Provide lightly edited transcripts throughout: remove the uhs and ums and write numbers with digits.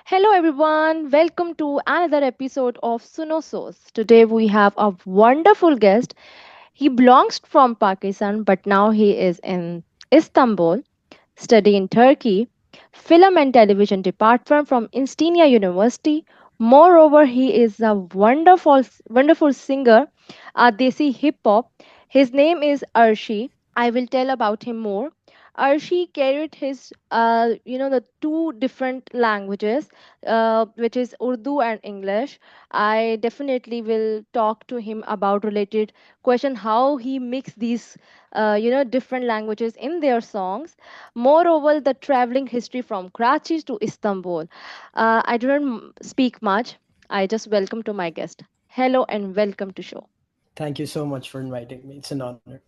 Hello everyone, welcome to another episode of Sunosoz. Today we have a wonderful guest. He belongs from Pakistan but now he is in Istanbul, studying in Turkey, film and television department from Instania University. Moreover, he is a wonderful singer, Desi hip hop. His name is Arshi. I will tell about him more. Arshi carried his, the two different languages, which is Urdu and English. I definitely will talk to him about related question how he mixed these, different languages in their songs. Moreover, the traveling history from Karachi to Istanbul. I didn't speak much. I just welcome to my guest. Hello and welcome to show. Thank you so much for inviting me. It's an honor.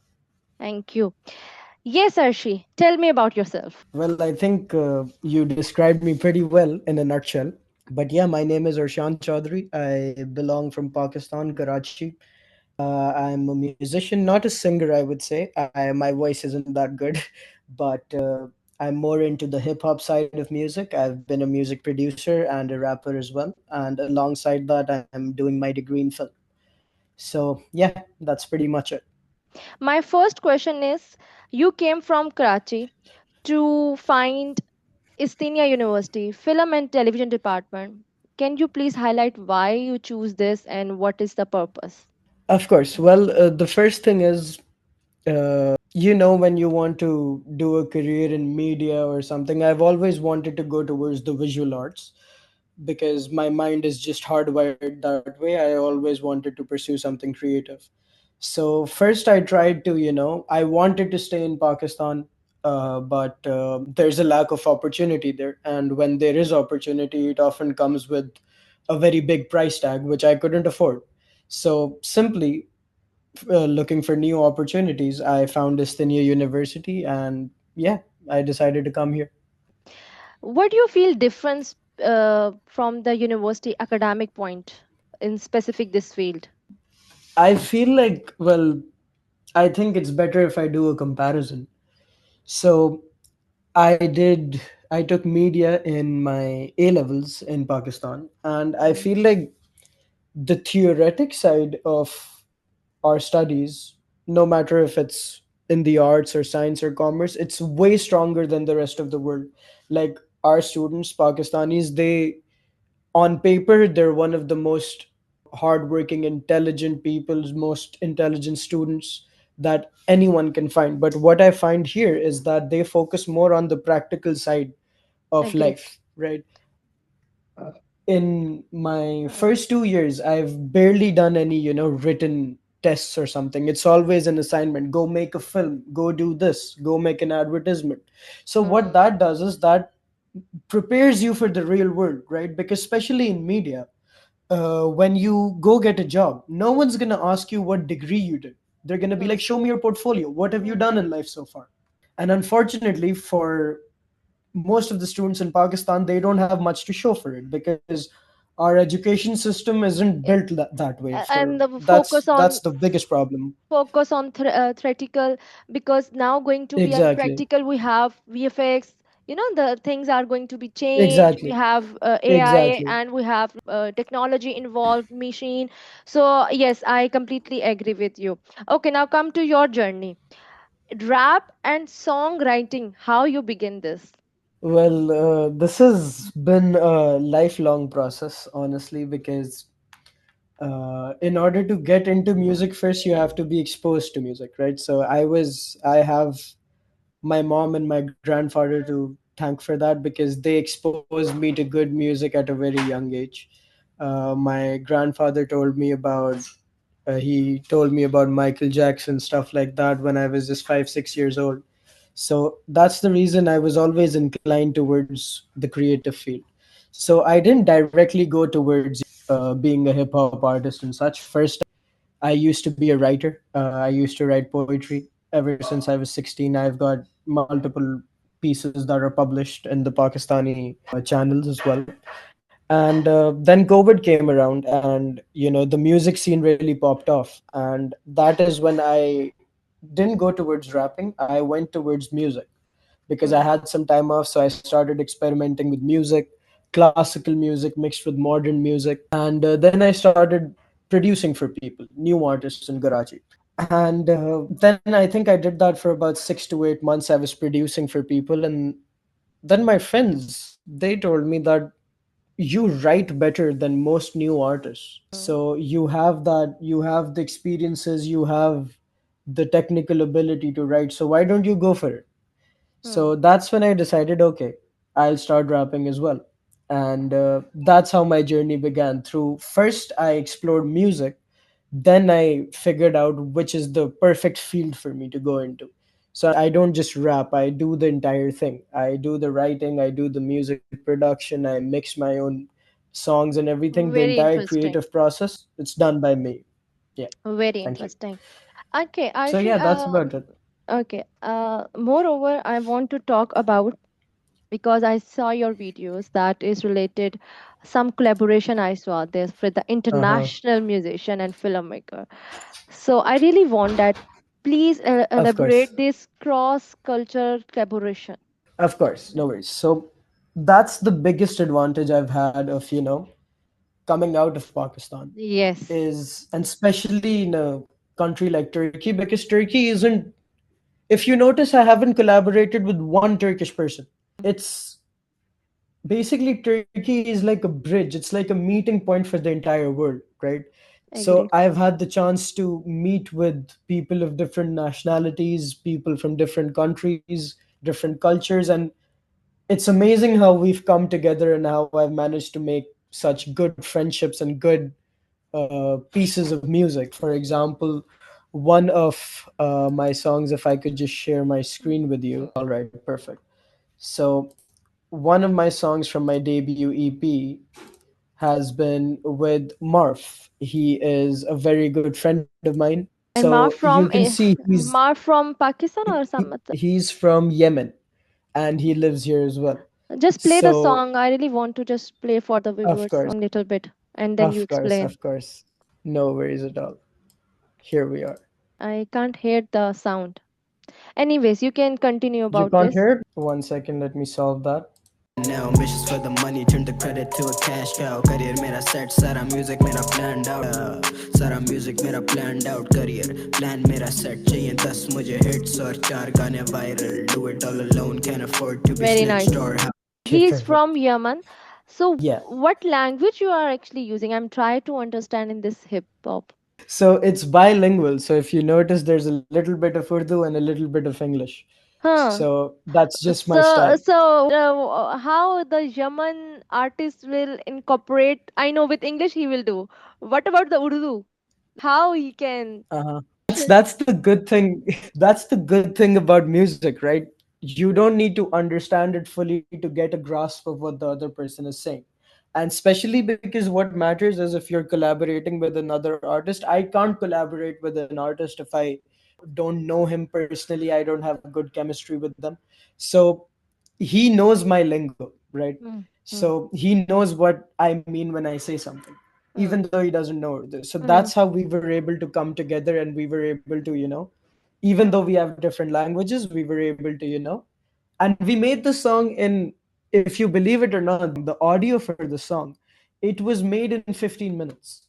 Thank you. Yes, Arshi, tell me about yourself. Well, I think you described me pretty well in a nutshell. But yeah, my name is Arshiyan Choudhary. I belong from Pakistan, Karachi. I'm a musician, not a singer, I would say. My voice isn't that good, but I'm more into the hip hop side of music. I've been a music producer and a rapper as well. And alongside that, I'm doing my degree in film. So yeah, that's pretty much it. My first question is you came from Karachi to find Istinia University, Film and Television Department. Can you please highlight why you choose this and what is the purpose? Of course. Well, the first thing is, when you want to do a career in media or something, I've always wanted to go towards the visual arts because my mind is just hardwired that way. I always wanted to pursue something creative. So, first, I tried to, I wanted to stay in Pakistan, but there's a lack of opportunity there. And when there is opportunity, it often comes with a very big price tag, which I couldn't afford. So, simply looking for new opportunities, I found Estonia University, and yeah, I decided to come here. What do you feel difference from the university academic point in specific this field? I feel like, well, I think it's better if I do a comparison. So I took media in my A levels in Pakistan, and I Mm, feel like the theoretic side of our studies, no matter if it's in the arts or science or commerce, it's way stronger than the rest of the world. Like our students, Pakistanis, they on paper they're one of the most hardworking, intelligent people's most intelligent students that anyone can find. But what I find here is that they focus more on the practical side of agreed. life, right? In my first 2 years, I've barely done any, written tests or something. It's always an assignment: go make a film, go do this, go make an advertisement. So what Mm, that does is that prepares you for the real world, right? Because especially in media, when you go get a job, no one's going to ask you what degree you did. They're going to be mm, like, show me your portfolio, what have you mm, done in life so far? And unfortunately for most of the students in Pakistan, they don't have much to show for it because our education system isn't eh, built that way. For and the that's the biggest problem. focus on theoretical, because now going to be a Exactly. practical we have VFX, the things are going to be changed, we Exactly. have AI Exactly. and we have technology involved machine. So yes, I completely agree with you. Okay, now come to your journey, rap and songwriting, how you begin this. Well, this has been a lifelong process, honestly, because in order to get into music, first you have to be exposed to music, right? So I have my mom and my grandfather to thank for that because they exposed me to good music at a very young age. My grandfather told me about he told me about Michael Jackson, stuff like that, when I was just 5 6 years old. So that's the reason I was always inclined towards the creative field. So I didn't directly go towards being a hip hop artist and such. First, I used to be a writer. I used to write poetry ever since I was 16. I've got multiple pieces that are published in the Pakistani channels as well. And then COVID came around, and the music scene really popped off, and that is when I didn't go towards rapping. I went towards music because I Hmm. had some time off, so I started experimenting with music. classical music mixed with modern music. And then I started producing for people, new artists in Karachi. And then I think I did that for about 6 to 8 months. I was producing for people. And then my friends, they told me that you write better than most new artists. So you have the experiences, you have the technical ability to write. So why don't you go for it? Hmm. So that's when I decided, okay, I'll start rapping as well. And that's how my journey began. Through first, I explored music, then I figured out which is the perfect field for me to go into. So I don't just rap, I do the entire thing. I do the writing, I do the music production, I mix my own songs and everything. The Very entire interesting. creative process, it's done by me. Yeah. Very Thank you. interesting. Okay, So Arshi. yeah, that's about it. Okay. Moreover, I want to talk about, because I saw your videos that is related some collaboration I saw this with the Uh-huh. international musician and filmmaker. So I really want that. Please Of course. elaborate this cross culture collaboration. Of course, no worries. So that's the biggest advantage I've had of, coming out of Pakistan Yes, is, and especially in a country like Turkey, because Turkey isn't, if you notice, I haven't collaborated with one Turkish person. It's basically, Turkey is like a bridge, it's like a meeting point for the entire world, right? So agree. I've had the chance to meet with people of different nationalities, people from different countries, different cultures, and it's amazing how we've come together and how I've managed to make such good friendships and good pieces of music. For example, one of my songs, if I could just share my screen with you. All right, perfect. So, one of my songs from my debut EP has been with Marf. He is a very good friend of mine. And So, you can see Mar from Pakistan or some. he's from Yemen and he lives here as well. Just play the So, song. I really want to just play for the of viewers course, song little bit, and then you of course, explain. of course. No worries at all. Here we are. I can't hear the sound. Anyways, you can continue You about can't this. hear it? 1 second, let me solve that. Now ambitious for the money, turn the credit to a cash cow. Career मेरा set, सारा music मेरा planned out. सारा music मेरा planned out. Career plan मेरा set, चाहिए 10 मुझे hits और 4 गाने viral. Do it all alone, can't afford to be Very snitched nice. or Okay, He is perfect. from Yemen. So, Yeah. what language you are actually using? I'm trying to understand in this hip hop. So it's bilingual. So if you notice, there's a little bit of Urdu and a little bit of English. Huh. So that's just my style. So, how the Yemen artist will incorporate? I know with English he will do. What about the Urdu? How he can? That's the good thing. That's the good thing about music, right? You don't need to understand it fully to get a grasp of what the other person is saying. And especially because what matters is if you're collaborating with another artist. I can't collaborate with an artist if I don't know him personally, I don't have good chemistry with them. So he knows my lingo, right? Hmm, hmm, So he knows what I mean when I say something, even hmm, though he doesn't know. So hmm, that's how we were able to come together and we were able to, even though hmm. we have different languages, we were able to, and we made the song in, if you believe it or not, the audio for the song, it was made in 15 minutes.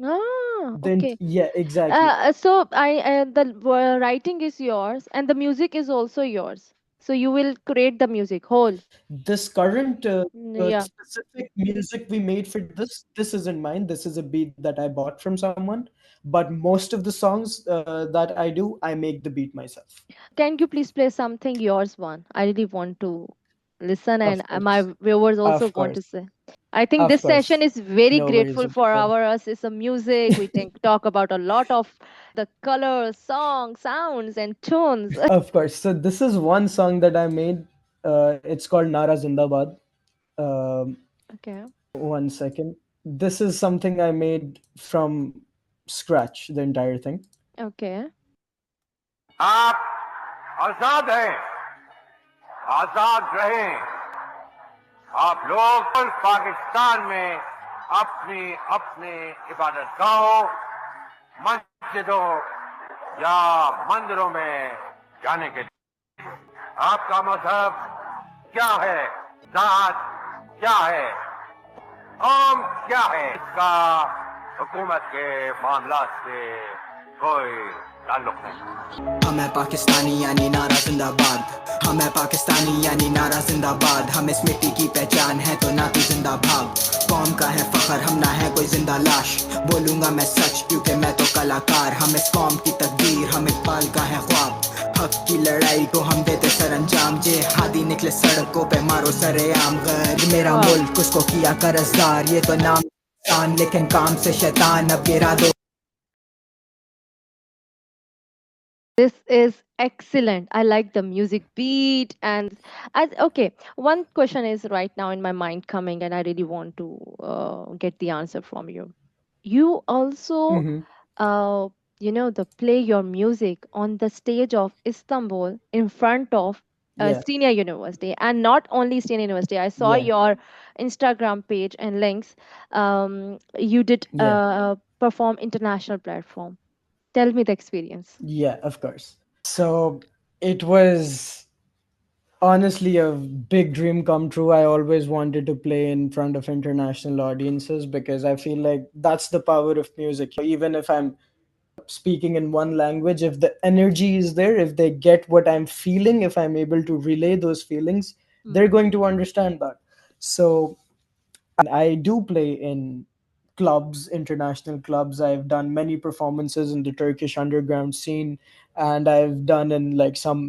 Ah, Then, okay. yeah, exactly. So the writing is yours and the music is also yours. So you will create the music whole. This current Yeah. specific music we made for this isn't mine. This is a beat that I bought from someone. But most of the songs that I do, I make the beat myself. Can you please play something yours one? I really want to listen, and Of my course. viewers also Of want course. to say. I think Of this course. session is very No worries grateful at for all. our us. It's a music. We can talk about a lot of the colors, songs, sounds, and tunes. Of course. So this is one song that I made. It's called Nara Zindabad. Um, Okay. 1 second. This is something I made from scratch, the entire thing. Okay. आप आजाद हैं, आजाद रहें। आप लोग पाकिस्तान में अपनी अपनी इबादत गाहों, मस्जिदों या मंदिरों में जाने के लिए आपका मजहब क्या है, जात क्या है, हम क्या है इसका हुकूमत के मामला से कोई ताल्लुक नहीं। हम है पाकिस्तानी यानी नारा जिंदाबाद, हम है पाकिस्तानी यानी नारा जिंदाबाद, हम इस मिट्टी की पहचान है तो ना तू जिंदा भाग। कौम का है फखर हम ना है कोई जिंदा लाश, बोलूंगा मैं सच क्योंकि मैं तो कलाकार। हम इस कौम की तकदीर हम इकबाल का है ख्वाब, हक की लड़ाई को हम देते सर अंजाम। जे हादी निकले सड़कों पे मारो सरेआम, गैर मेरा Wow. मुल्क उसको किया कर्जदार, ये तो नाम इंसान लेकिन काम से शैतान। अब गिरा दो This is excellent. I like the music beat and okay. One question is right now in my mind coming, and I really want to get the answer from you. You also, Hmm. uh, the play your music on the stage of Istanbul in front of Yeah, Senior University, and not only Senior University. I saw yeah, your Instagram page and links. You did yeah, perform international platform. Tell me the experience. yeah, of course. So it was honestly a big dream come true. I always wanted to play in front of international audiences because I feel like that's the power of music. Even if I'm speaking in one language, if the energy is there, if they get what I'm feeling, if I'm able to relay those feelings, they're Hmm. going to understand that. So I do play in clubs, international clubs. I've done many performances in the Turkish underground scene, and I've done in like some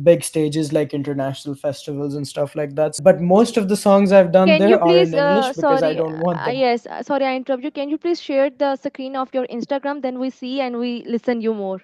big stages like international festivals and stuff like that. But most of the songs I've done Can you there are please, in English because I sorry, don't want them. yes, sorry, I interrupt you. Can you please share the screen of your Instagram? Then we see and we listen you more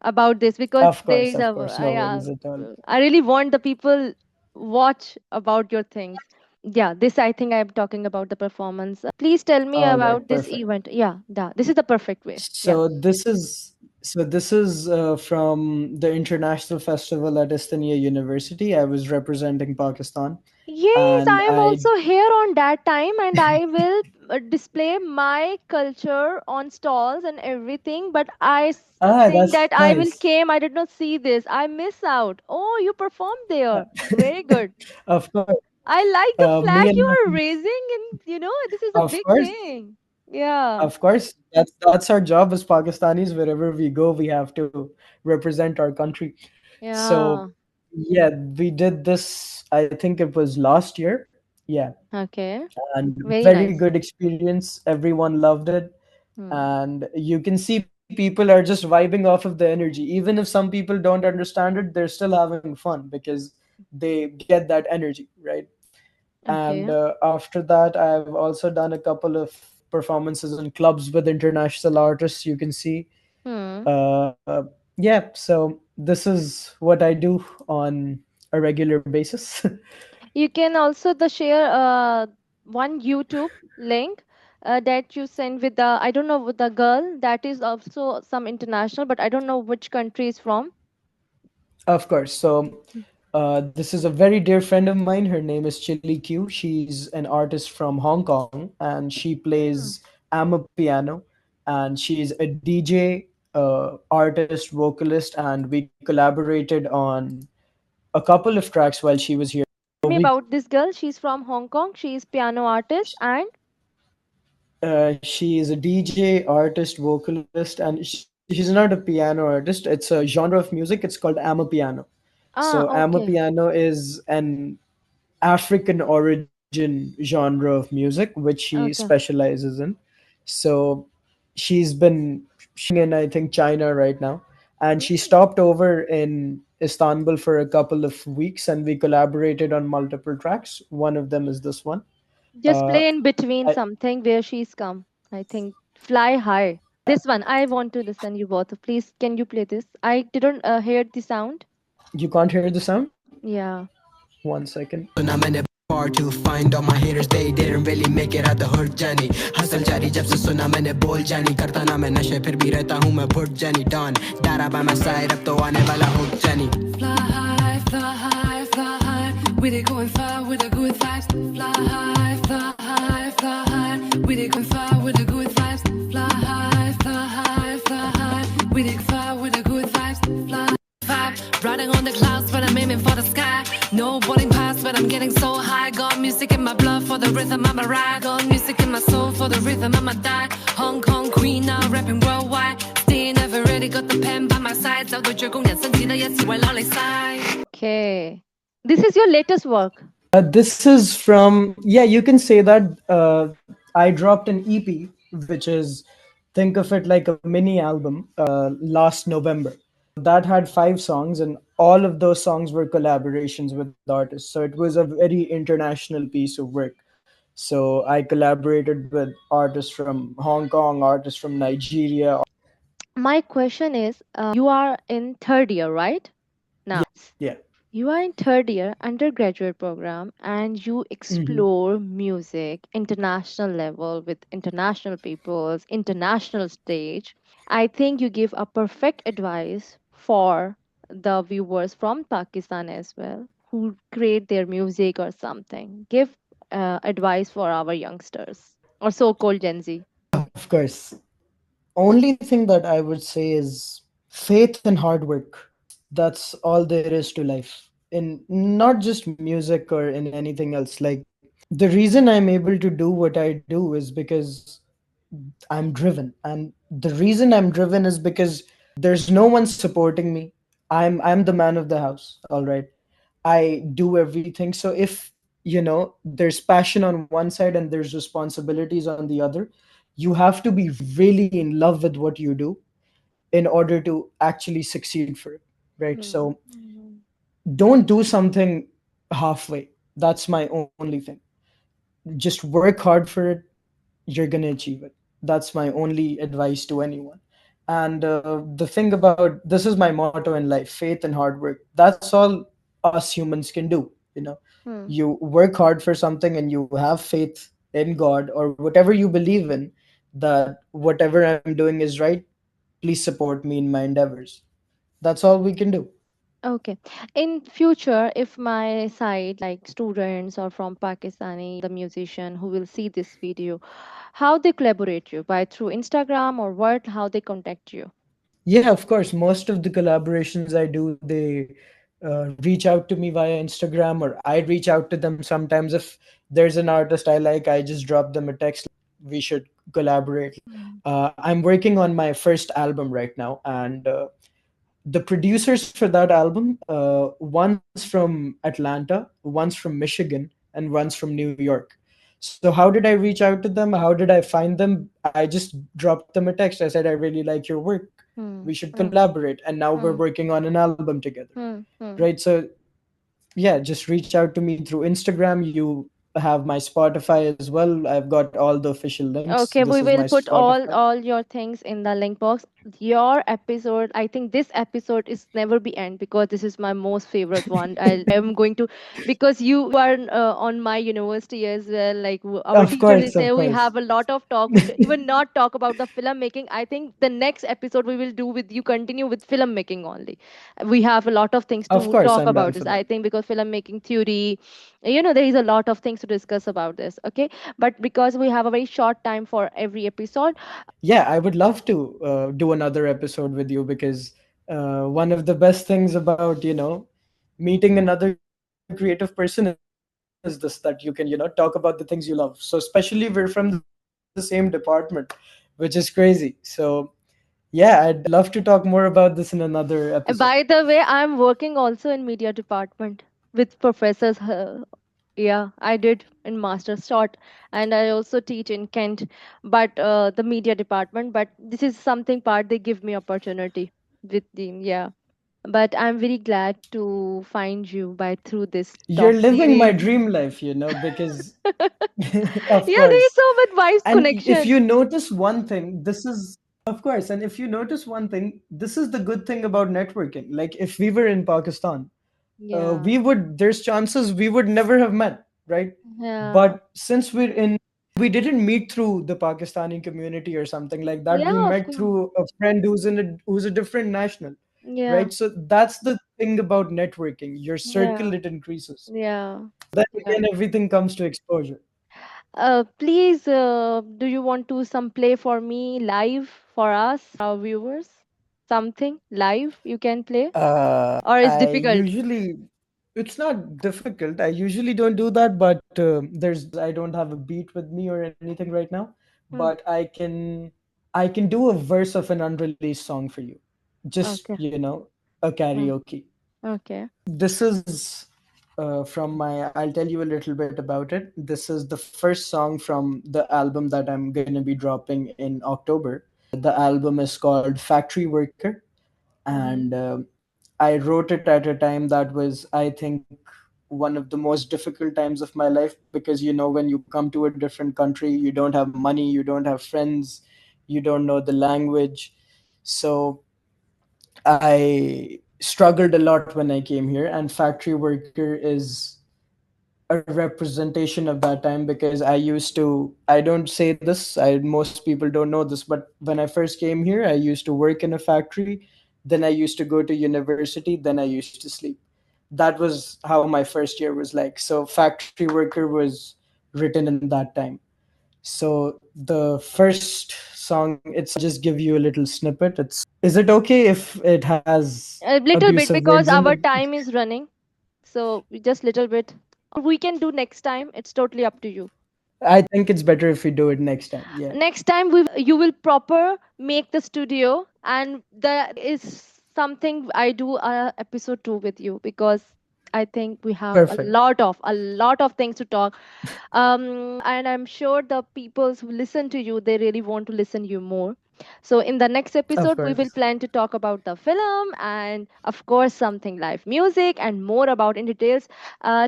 about this because there is a, Of course, no worries at all. I really want the people watch about your things. Yeah, this I think I'm talking about the performance. Please tell me All right, about this perfect. event. Yeah, this is the perfect way. Yeah. So this is from the international festival at Istania University. I was representing Pakistan, Yes, and I am I also here on that time, and I will display my culture on stalls and everything. But think that's that I will nice. came. I did not see this. I miss out. Oh, you performed there. Very good. Of course, I like the me flag and you my are raising, and this is a of big course, thing. Yeah, of course, that's our job as Pakistanis. Wherever we go, we have to represent our country. So yeah. yeah, we did this. I think it was last year. Yeah, Okay. and Very very nice. good experience. Everyone loved it, Hmm. and you can see people are just vibing off of the energy. Even if some people don't understand it, they're still having fun because they get that energy, right? And Okay. after that, I've also done a couple of performances in clubs with international artists. You can see, Hmm. uh, yeah. So this is what I do on a regular basis. You can also the share one YouTube link that you send with the I don't know with the girl that is also some international, but I don't know which country is from. Of course. So, this is a very dear friend of mine. Her name is Chili Q. She's an artist from Hong Kong, and she Hmm. plays piano, and she's a DJ, artist, vocalist, and we collaborated on a couple of tracks while she was here. Tell me We about this girl. She's from Hong Kong. She is piano artist and She is a DJ, artist, vocalist, and she's not a piano artist. It's a genre of music. It's called Amapiano. So okay, Amapiano is an African origin genre of music, which she okay. specializes in. So she's been in, I think, China right now. And she Mm. stopped over in Istanbul for a couple of weeks and we collaborated on multiple tracks. One of them is this one. Just Uh, play in between I, something where she's come. I think fly high. This one I want to listen you both. Please, can you play this? I didn't hear the sound. you can't hear the sound? Yeah. One second. सुना मैंने far to find all my haters they didn't really make it out the hood जानी hustle जारी जब से सुना मैंने बोल जानी करता ना मैं नशे फिर भी रहता हूँ मैं भुट जानी डॉन डारा by my side अब तो आने वाला हुक जानी Fly high, fly high, fly high. We they going far with the good vibes. Fly high, fly high, fly high. We they going far with the good vibes. Fly high, fly high, fly high. We they far with the good vibes. Fly vibe, riding on the clouds, but I'm aiming for the sky. No boarding pass, but I'm getting so high. Got music in my blood for the the rhythm, I'm a rag on music in my soul for the rhythm, I'm a die. Hong Kong queen now rapping worldwide. Stay never ready, got the pen by my side. 找到最工人生只得一次為攞嚟嘥。Okay. This is your latest work. This is from, yeah, you can say that. I dropped an EP, which is, think of it like a mini album, last November. That had 5 songs, and all of those songs were collaborations with artists. So it was a very international piece of work. So I collaborated with artists from Hong Kong, artists from Nigeria. My question is, you are in third year, right? Now, Yeah. you are in third year undergraduate program and you Hmm. explore music international level with international peoples, international stage. I think you give a perfect advice for the viewers from Pakistan as well who create their music or something. Give advice for our youngsters or so-called Gen Z. Yeah, of course. Only thing that I would say is faith and hard work. That's all there is to life. In not just music or in anything else. Like, the reason I'm able to do what I do is because I'm driven. And the reason I'm driven is because there's no one supporting me. I'm the man of the house, all right? I do everything. So if, there's passion on one side and there's responsibilities on the other, you have to be really in love with what you do in order to actually succeed for it, right? Hmm. So don't do something halfway. That's my only thing. Just work hard for it. You're going to achieve it. That's my only advice to anyone. And the thing about this is my motto in life: faith and hard work. That's all us humans can do. Hmm. You work hard for something and you have faith in God or whatever you believe in, that whatever I'm doing is right. Please support me in my endeavors. That's all we can do. Okay. In future, if my side like students or from Pakistani, the musician who will see this video, how they collaborate you by through Instagram or what, how they contact you? Yeah, of course. Most of the collaborations I do, they reach out to me via Instagram, or I reach out to them sometimes. If there's an artist I like, I just drop them a text. We should collaborate. Mm. I'm working on my first album right now, and the producers for that album, one's from Atlanta, one's from Michigan, and one's from New York. So how did I reach out to them? How did I find them? I just dropped them a text. I said, I really like your work. Hmm. We should Hmm. collaborate. And now we're Hmm. working on an album together. Hmm. Hmm. Right. So yeah, just reach out to me through Instagram. You have my Spotify as well. I've got all the official links. Okay, This we is my will put Spotify. all your things in the link box. Your episode, I think this episode is never be end because this is my most favorite one. I am going to because you are on my university as well. Like our Of teacher course, is of there. We course. have a lot of talk. We even not talk about the filmmaking. I think the next episode we will do with you continue with filmmaking only. We have a lot of things Of to course, talk I'm down about for this. that. I think because filmmaking theory, there is a lot of things to discuss about this. Okay, but because we have a very short time for every episode. Yeah, I would love to do another episode with you, because one of the best things about, meeting another creative person is this, that you can, talk about the things you love. So especially we're from the same department, which is crazy. So yeah, I'd love to talk more about this in another episode. By the way, I'm working also in media department with professors. Yeah, I did in master's short, and I also teach in Kent, but the media department. But this is something part they give me opportunity with the yeah. But I'm very glad to find you by through this You're talk living my series. dream life, because of Yeah, there is course. so much vibes And if connection. you notice one thing, this is, of course, and if you notice one thing, this is the good thing about networking. Like, if we were in Pakistan, Yeah, there's chances we would never have met, right? yeah, But since we're in, we didn't meet through the Pakistani community or something like that. We yeah. Of met course. through a friend who's a different national, Yeah, right? So that's the thing about networking. Your yeah, circle, it increases. yeah. Then Yeah. again, everything comes to exposure. Please, do you want to some play for me live for us, for our viewers? Something live you can play, or it's I difficult? usually It's not difficult. I usually don't do that, but there's I don't have a beat with me or anything right now, Hmm. but I can do a verse of an unreleased song for you. Just, Okay. a Hmm. karaoke. Okay. This is from my I'll tell you a little bit about it. This is the first song from the album that I'm going to be dropping in October. The album is called Factory Worker, Hmm. and I wrote it at a time that was, I think, one of the most difficult times of my life, because when you come to a different country, you don't have money, you don't have friends, you don't know the language. So I struggled a lot when I came here, and Factory Worker is a representation of that time, because I don't say this, most people don't know this, but when I first came here, I used to work in a factory, then I used to go to university, then I used to sleep. That was how my first year was like. So Factory Worker was written in that time. So the first song, I'll just give you a little snippet. It's Is it okay if it has A little bit, abusive words because in our it? time is running. So just little bit, or we can do next time. It's totally up to you. I think it's better if we do it next time. Yeah. Next time you will proper make the studio, and that is something I do episode 2 with you, because I think we have a Perfect. lot of things to talk. And I'm sure the people who listen to you, they really want to listen you more. So in the next Of episode we will course. plan to talk about the film, and of course something live music and more about in details.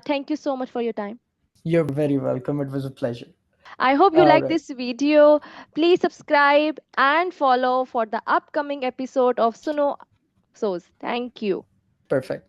Thank you so much for your time. You're very welcome. It was a pleasure. I hope you All like right. this video. Please subscribe and follow for the upcoming episode of Suno Soz. Thank you. Perfect.